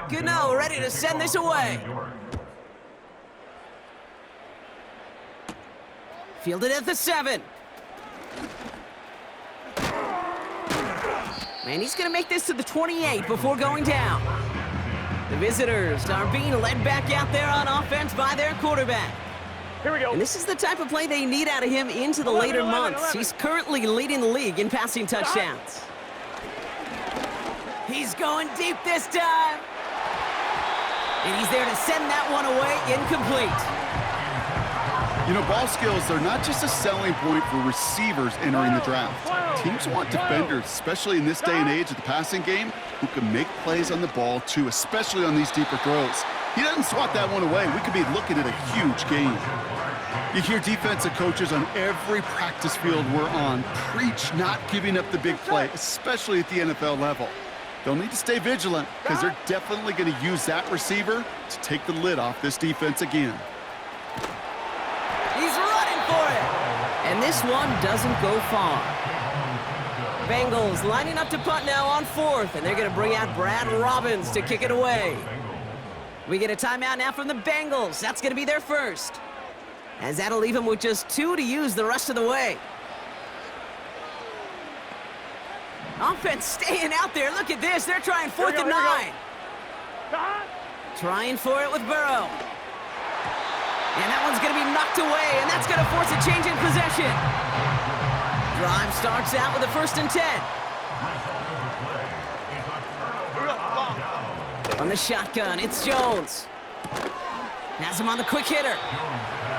Gano ready to send this away. Fielded at the 7. And he's going to make this to the 28 before going down. The visitors are being led back out there on offense by their quarterback. Here we go. And this is the type of play they need out of him into the later months. He's currently leading the league in passing touchdowns. He's going deep this time. And he's there to send that one away incomplete. You know, ball skills are not just a selling point for receivers entering the draft. Teams want defenders, especially in this day and age of the passing game, who can make plays on the ball too, especially on these deeper throws. He doesn't swat that one away. We could be looking at a huge game. You hear defensive coaches on every practice field we're on preach not giving up the big play, especially at the NFL level. They'll need to stay vigilant because they're definitely going to use that receiver to take the lid off this defense again. He's running for it. And this one doesn't go far. Bengals lining up to punt now on 4th, and they're going to bring out Brad Robbins to kick it away. We get a timeout now from the Bengals. That's going to be their first, as that'll leave them with just 2 to use the rest of the way. Offense staying out there. Look at this. They're trying 4th and 9. Trying for it with Burrow. And that one's going to be knocked away, and that's going to force a change in possession. Drive starts out with a 1st and 10. On the shotgun, it's Jones. Has him on the quick hitter.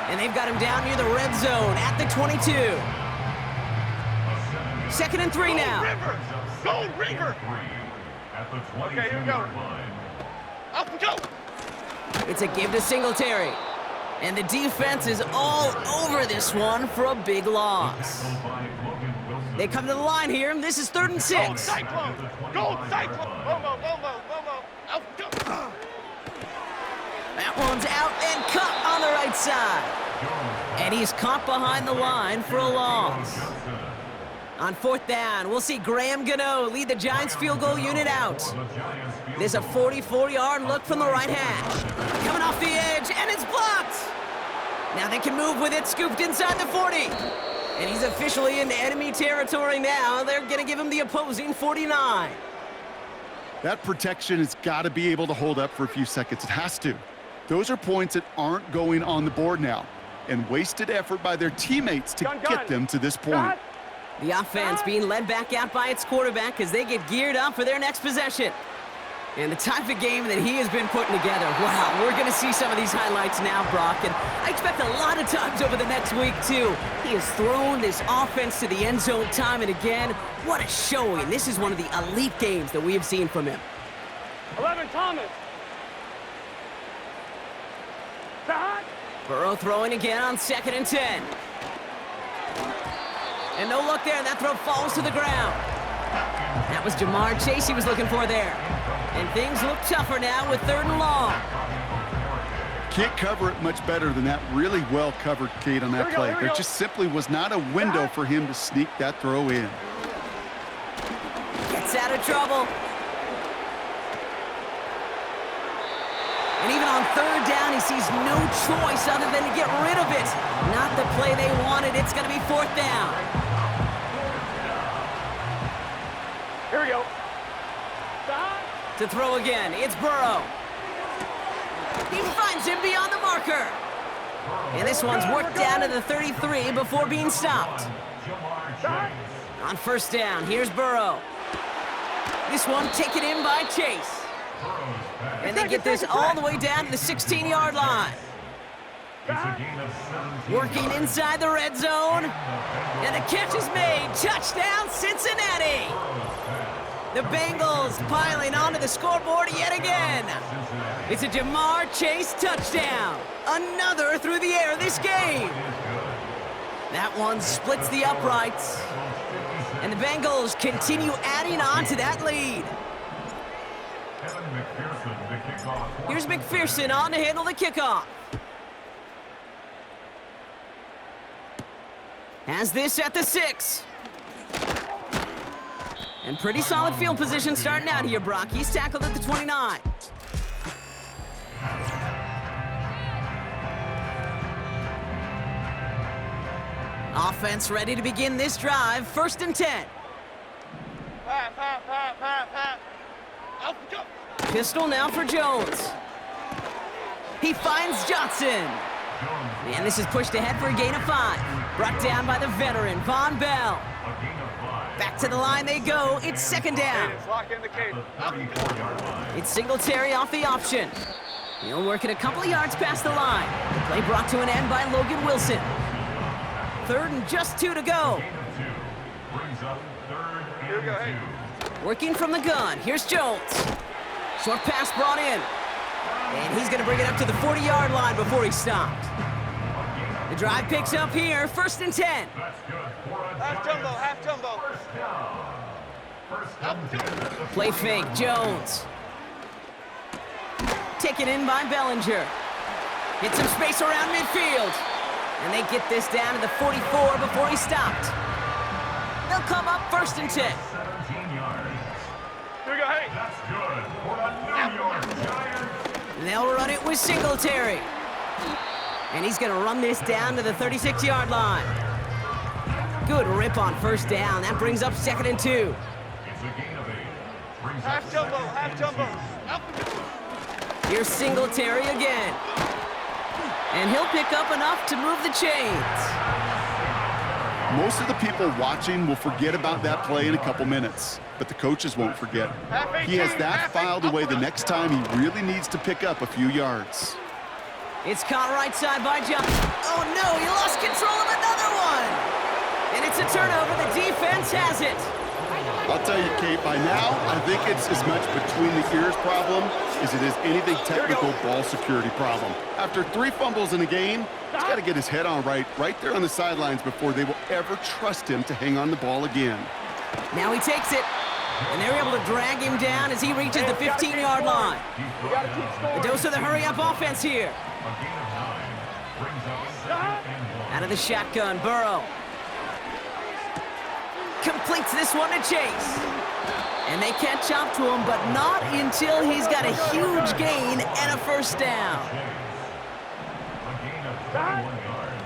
And they've got him down near the red zone at the 22. 2nd and 3 now. Go, River! Okay, here we go. Up we go! It's a give to Singletary. And the defense is all over this one for a big loss. They come to the line here, and this is 3rd and 6. Go, Cyclone! Go, Cyclone! Lomo. Out, go! That one's out and cut on the right side. And he's caught behind the line for a loss. On 4th down, we'll see Graham Gano lead the Giants field goal unit out. There's a 44-yard look from the right hash. Coming off the edge, and it's blocked. Now they can move with it, scooped inside the 40. And he's officially in enemy territory now. They're going to give him the opposing 49. That protection has got to be able to hold up for a few seconds. It has to. Those are points that aren't going on the board now, and wasted effort by their teammates to get them to this point. The offense being led back out by its quarterback as they get geared up for their next possession. And the type of game that he has been putting together. Wow, we're going to see some of these highlights now, Brock. And I expect a lot of times over the next week, too. He has thrown this offense to the end zone time and again. What a showing. This is one of the elite games that we have seen from him. 11, Thomas. Burrow throwing again on 2nd and 10. And no look there, and that throw falls to the ground. That was Jamar Chase he was looking for there. And things look tougher now with 3rd and long. Can't cover it much better than that really well-covered Kate on that play. There just simply was not a window for him to sneak that throw in. Gets out of trouble. And even on 3rd down, he sees no choice other than to get rid of it. Not the play they wanted. It's going to be 4th down. Here we go. To throw again, it's Burrow. He finds him beyond the marker. And this one's worked down to the 33 before being stopped. On 1st down, here's Burrow. This one taken in by Chase. And they get this all the way down to the 16-yard line. Working inside the red zone. And the catch is made. Touchdown, Cincinnati. The Bengals piling onto the scoreboard yet again. It's a Jamar Chase touchdown. Another through the air this game. That one splits the uprights. And the Bengals continue adding on to that lead. Here's McPherson on to handle the kickoff. Has this at the 6. And pretty solid field position starting out here, Brock. He's tackled at the 29. Offense ready to begin this drive. 1st and 10. Pistol now for Jones. He finds Johnson. And this is pushed ahead for a gain of 5. Brought down by the veteran, Von Bell. Back to the line they go. It's 2nd down. It's Singletary off the option. He'll work it a couple of yards past the line. The play brought to an end by Logan Wilson. 3rd and just 2 to go. Working from the gun. Here's Jones. Short pass brought in. And he's going to bring it up to the 40-yard line before he stopped. The drive picks up here. 1st and 10. Half jumbo. Play fake. Jones. Taken in by Bellinger. Hit some space around midfield. And they get this down to the 44 before he stopped. They'll come up 1st and 10. Here we go, hey. They'll run it with Singletary. And he's going to run this down to the 36-yard line. Good rip on 1st down. That brings up 2nd and 2. Half jumbo. Here's Singletary again. And he'll pick up enough to move the chains. Most of the people watching will forget about that play in a couple minutes, but the coaches won't forget. He has that filed away the next time he really needs to pick up a few yards. It's caught right side by Johnson. Oh no, he lost control of another one. And it's a turnover. The defense has it. I'll tell you, Kate, by now, I think it's as much between the ears problem as it is anything technical ball security problem. After 3 fumbles in a game, he's got to get his head on right there on the sidelines before they will ever trust him to hang on the ball again. Now he takes it, and they're able to drag him down as he reaches the 15-yard line. A dose of the hurry-up offense here. Out of the shotgun, Burrow. Completes this one to Chase. And they catch up to him, but not until he's got a huge gain and a 1st down.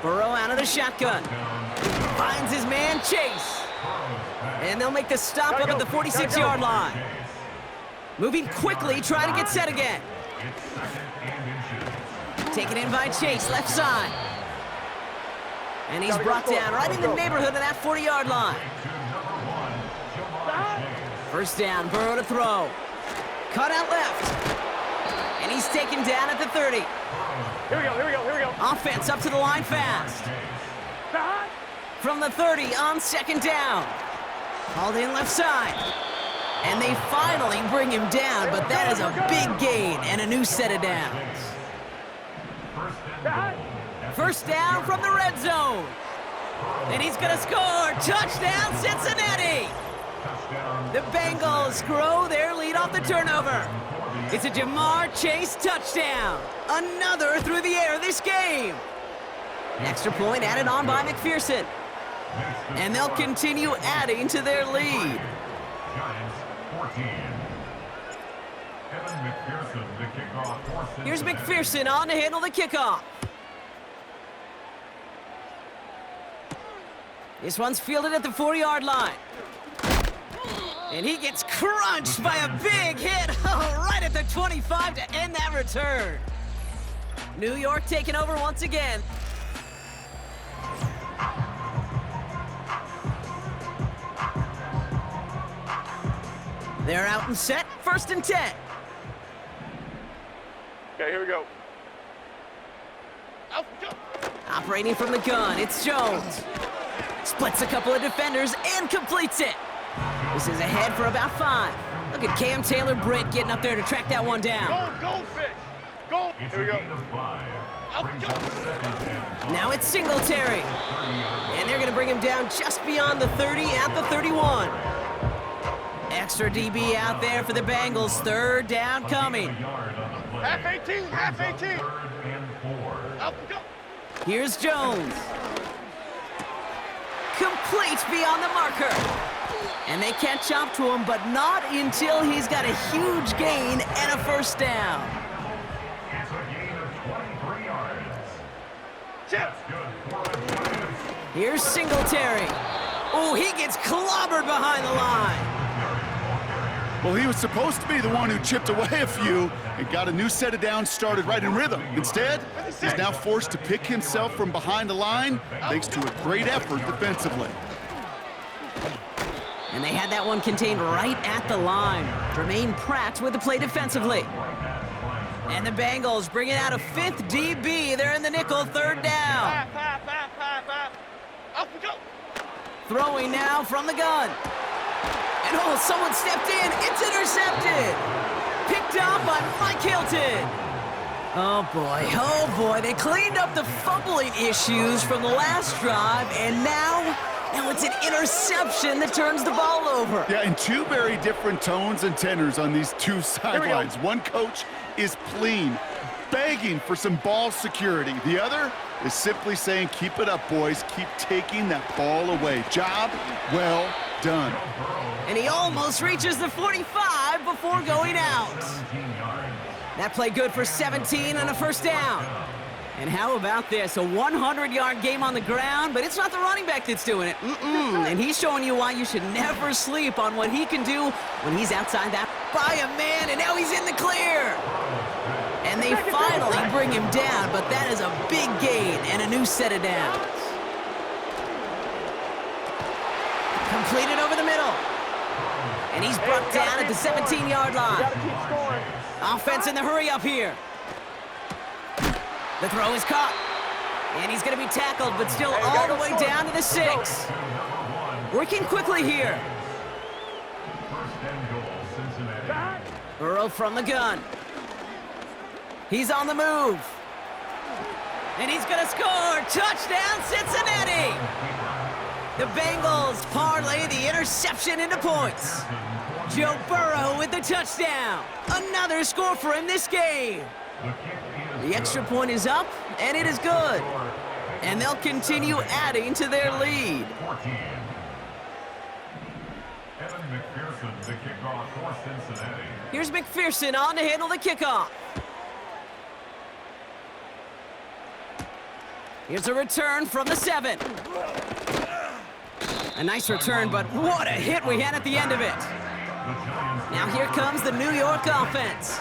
Burrow out of the shotgun. Finds his man, Chase. And they'll make the stop up at the 46-yard line. Moving quickly, trying to get set again. Taken in by Chase, left side. And he's brought down right in the neighborhood of that 40-yard line. 1st down, Burrow to throw. Cut out left. And he's taken down at the 30. Here we go. Offense up to the line fast. From the 30 on 2nd down. Hauled in left side. And they finally bring him down, but that is a big gain and a new set of downs. 1st down from the red zone. And he's going to score. Touchdown, Cincinnati. The Bengals grow their lead off the turnover. It's a Jamar Chase touchdown. Another through the air this game. An extra point added on by McPherson. And they'll continue adding to their lead. Here's McPherson on to handle the kickoff. This one's fielded at the 40-yard line. And he gets crunched by a big hit right at the 25 to end that return. New York taking over once again. They're out and set, 1st and 10. Okay, here we go. Operating from the gun, it's Jones. Splits a couple of defenders and completes it. This is ahead for about 5. Look at Cam Taylor-Britt getting up there to track that one down. Go, fish. Go. Here we go. Now it's Singletary. And they're going to bring him down just beyond the 30 at the 31. Extra DB out there for the Bengals. 3rd down coming. Half 18. Here's Jones. Complete beyond the marker. And they catch up to him, but not until he's got a huge gain and a 1st down. Here's Singletary. Oh, he gets clobbered behind the line. Well, he was supposed to be the one who chipped away a few and got a new set of downs started right in rhythm. Instead, he's now forced to pick himself from behind the line thanks to a great effort defensively. And they had that one contained right at the line. Jermaine Pratt with the play defensively. And the Bengals bringing out a 5th DB. They're in the nickel, 3rd down. Up we go. Throwing now from the gun. And oh, someone stepped in. It's intercepted. Picked up by Mike Hilton. Oh boy. They cleaned up the fumbling issues from the last drive, and now it's an interception that turns the ball over. Yeah, and two very different tones and tenors on these two sidelines. One coach is pleading, begging for some ball security. The other is simply saying, keep it up, boys. Keep taking that ball away. Job well done. And he almost reaches the 45 before going out. That play good for 17 and a 1st down. And how about this? A 100-yard game on the ground, but it's not the running back that's doing it. And he's showing you why you should never sleep on what he can do when he's outside that by a man, and now he's in the clear. And they finally bring him down, but that is a big gain and a new set of downs. Completed over the middle. And he's brought down at the 17-yard line. Offense in the hurry up here. The throw is caught. And he's going to be tackled, but still all the way down to the 6. Working quickly here. Burrow from the gun. He's on the move. And he's going to score. Touchdown, Cincinnati. The Bengals parlay the interception into points. Joe Burrow with the touchdown. Another score for him this game. The extra point is up, and it is good. And they'll continue adding to their lead. Here's McPherson on to handle the kickoff. Here's a return from the 7. A nice return, but what a hit we had at the end of it. Now here comes the New York offense.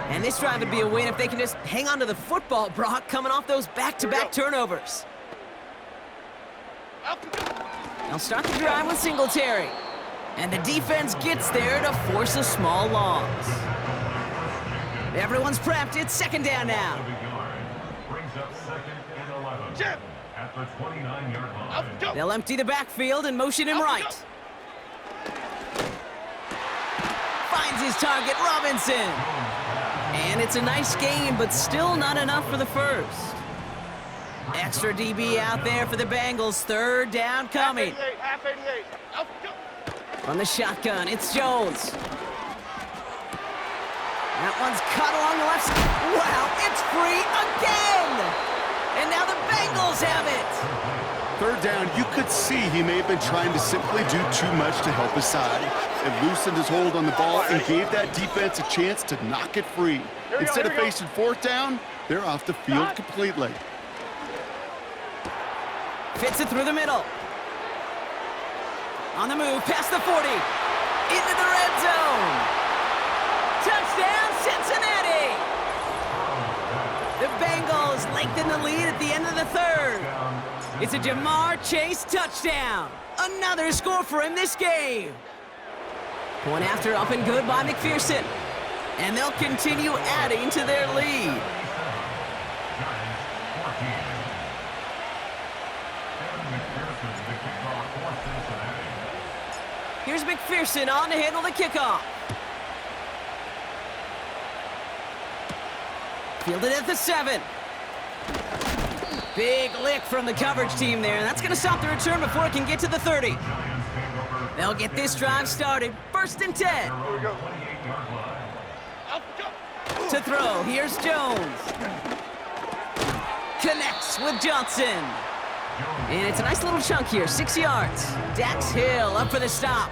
And this drive would be a win if they can just hang on to the football, Brock, coming off those back-to-back turnovers. They'll start the drive with Singletary. And the defense gets there to force a small loss. Everyone's prepped. It's 2nd down now. At the 29-yard line. They'll empty the backfield and motion him right. Finds his target, Robinson. And it's a nice game, but still not enough for the 1st. Extra DB out there for the Bengals. 3rd down coming. Half 88. From the shotgun, it's Jones. That one's cut along the left side. Wow, it's free again! And now the Bengals have it. 3rd down, you could see he may have been trying to simply do too much to help his side. It loosened his hold on the ball and gave that defense a chance to knock it free. Instead of facing 4th down, they're off the field completely. Fits it through the middle. On the move, past the 40. Into the red zone. Touchdown, Cincinnati! The Bengals lengthen the lead at the end of the 3rd. It's a Jamar Chase touchdown. Another score for him this game. Point after up and good by McPherson. And they'll continue adding to their lead. Here's McPherson on to handle the kickoff. Fielded at the 7. Big lick from the coverage team there. That's going to stop the return before it can get to the 30. They'll get this drive started. 1st and 10. To throw, here's Jones. Connects with Johnson. And it's a nice little chunk here, 6 yards. Dax Hill up for the stop.